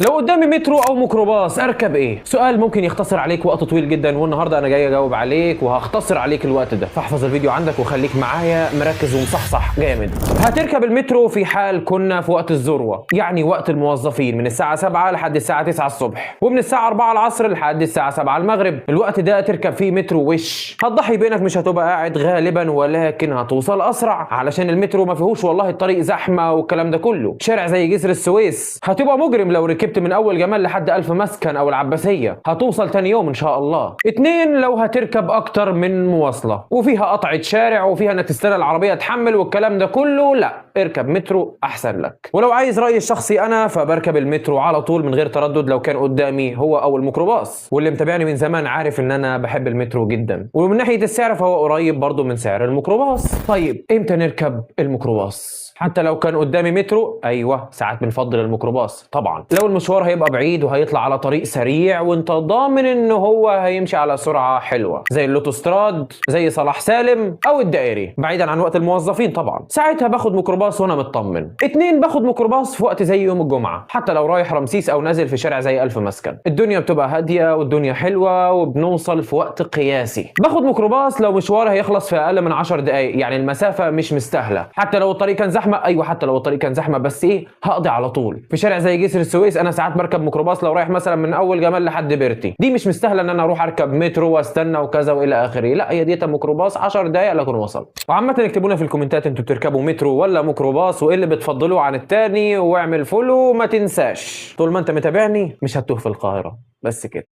لو قدامي مترو او ميكروباص اركب ايه؟ سؤال ممكن يختصر عليك وقت طويل جدا، والنهارده انا جاي اجاوب عليك وهختصر عليك الوقت ده، فاحفظ الفيديو عندك وخليك معايا مركز ومصحصح جامد. هتركب المترو في حال كنا في وقت الذروه، يعني وقت الموظفين من الساعه 7 لحد الساعه 9 الصبح، ومن الساعه 4 العصر لحد الساعه 7 المغرب. الوقت ده تركب فيه مترو وش هتضحي بينك، مش هتبقى قاعد غالبا، ولكن هتوصل اسرع علشان المترو ما فيهوش والله الطريق زحمه والكلام ده كله. شارع زي جسر السويس هتبقى مجرم لو ركبت من اول جمال لحد ألف مسكن او العباسيه، هتوصل تاني يوم ان شاء الله. اتنين، لو هتركب اكتر من مواصله وفيها قطعه شارع وفيها انك تستنى العربيه تحمل والكلام ده كله، لا اركب مترو احسن لك. ولو عايز رايي الشخصي انا فبركب المترو على طول من غير تردد لو كان قدامي هو او الميكروباص، واللي متابعني من زمان عارف ان انا بحب المترو جدا، ومن ناحيه السعر فهو قريب برضو من سعر الميكروباص. طيب امتى نركب الميكروباص؟ حتى لو كان قدامي مترو، ايوه ساعات بنفضل الميكروباص طبعا لو المشوار هيبقى بعيد وهيطلع على طريق سريع وانت ضامن ان هو هيمشي على سرعه حلوه، زي اللوتوستراد، زي صلاح سالم او الدائري، بعيدا عن وقت الموظفين طبعا. ساعتها باخد ميكروباص وانا مطمن. اتنين، باخد ميكروباص في وقت زي يوم الجمعه، حتى لو رايح رمسيس او نازل في شارع زي ألف مسكن، الدنيا بتبقى هاديه والدنيا حلوه وبنوصل في وقت قياسي. باخد ميكروباص لو مشوار هيخلص في اقل من 10 دقائق، يعني المسافه مش مستاهله، حتى لو الطريق كان زحمه، ايوه حتى لو الطريق كان زحمه بس ايه هقضي على طول. في شارع زي جسر السويس انا ساعات بركب ميكروباص لو رايح مثلا من اول جمال لحد بيرتي، دي مش مستاهله ان انا اروح اركب مترو واستنى وكذا والى اخره، لا هي ديت ميكروباص 10 دقائق لكن وصلت. وعامه اكتبوا لنا في الكومنتات انتوا بتركبوا مترو ولا ميكروباص، وايه اللي بتفضلوه عن التاني، واعمل فولو. ما تنساش طول ما انت متابعني مش هتتوه في القاهره. بس كده.